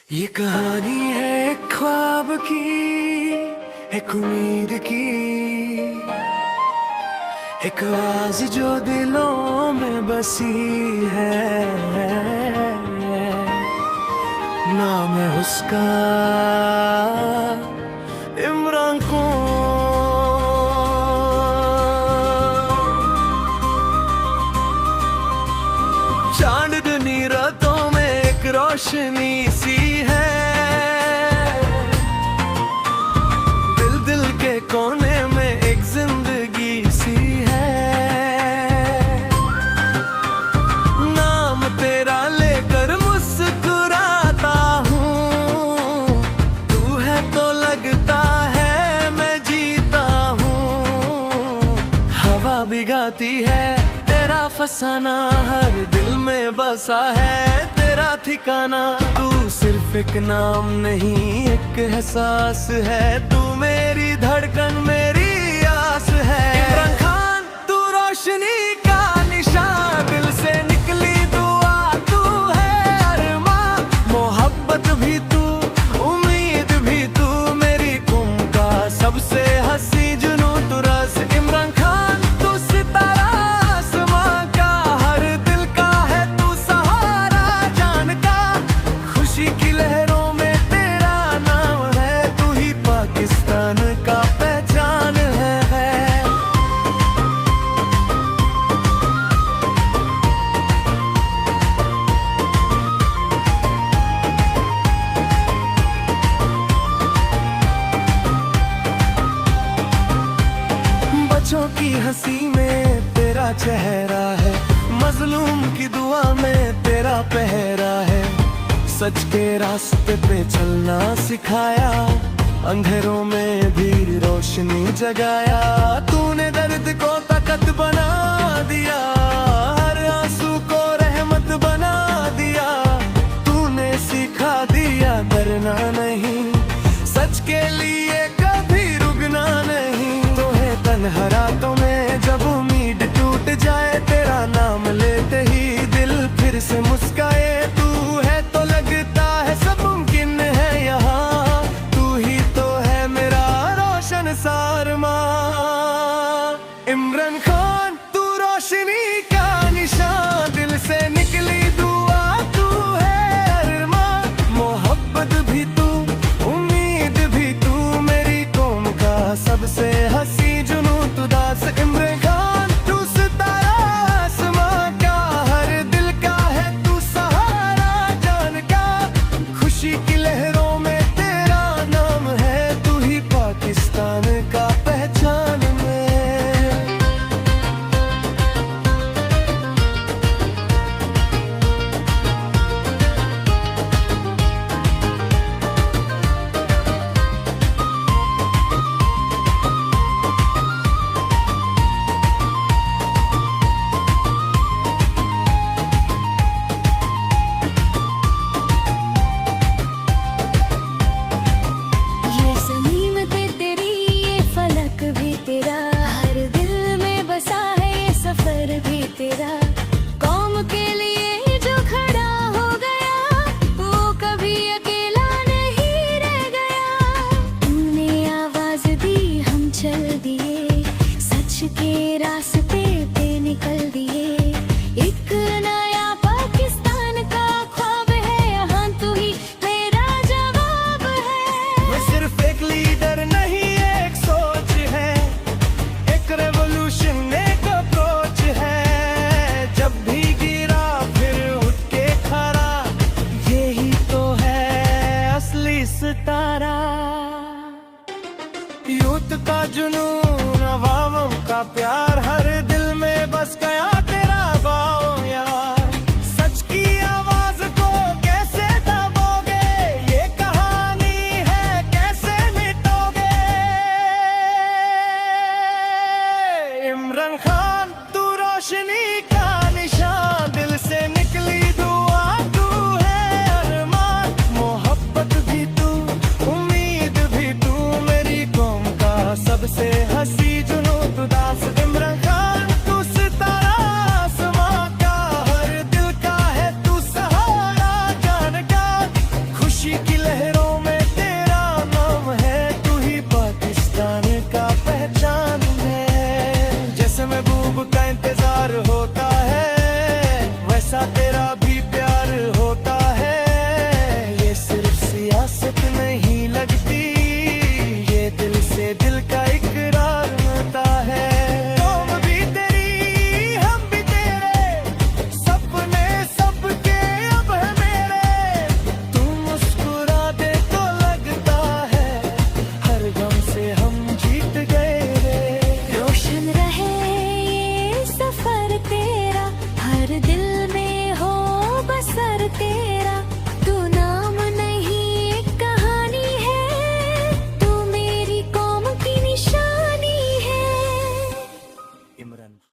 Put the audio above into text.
ये कहानी है एक ख्वाब की, एक उम्मीद की, एक आवाज जो दिलों में बसी है। नाम है उसका इमरान खान। चांदनी रातों में एक रोशनी सी है, दिल के कोने में एक जिंदगी सी है। नाम तेरा लेकर मुस्कुराता हूँ, तू है तो लगता है मैं जीता हूँ। हवा भी गाती है तेरा फसाना, हर दिल में बसा है तेरा ठिकाना। तू सिर्फ एक नाम नहीं एक एहसास है, तू मेरी धड़कन मेरी आस है। इमरान खान तू रोशनी का निशान, दिल से निकली दुआ तू है अरमां। मोहब्बत भी तू उम्मीद भी तू, मेरी कुम का सबसे हंसी जुनूं तू रस। इमरान खान तू सितारा आसमां का, हर दिल का है तू सहारा जान का। खुशी की लहरों में तेरा नाम है, तू ही पाकिस्तान का पहचान है। बच्चों की हंसी में तेरा चेहरा है, मजलूम की दुआ में तेरा पहरा है। सच के रास्ते पे चलना सिखाया, अंधेरों में भी रोशनी जगाया। तूने दर्द को ताकत बना दिया, हर आंसू को रहमत बना दिया। तूने सिखा दिया डरना नहीं, सच के लिए कभी रुकना नहीं। तो है तन्हा रातों में जब उम्मीद टूट जाए, तेरा नाम लेते ही दिल फिर से मुस्काए। तू है तो लगता है सब मुमकिन है यहाँ, तू ही तो है मेरा रोशन सारमा। इमरान खान तू रोशनी का निशान, दिल से निकली दुआ तू है अरमां। मोहब्बत भी तू उम्मीद भी तू, मेरी कौम का सबसे हंसी जुनूं तू दास। इमरान खान तू सितारा भी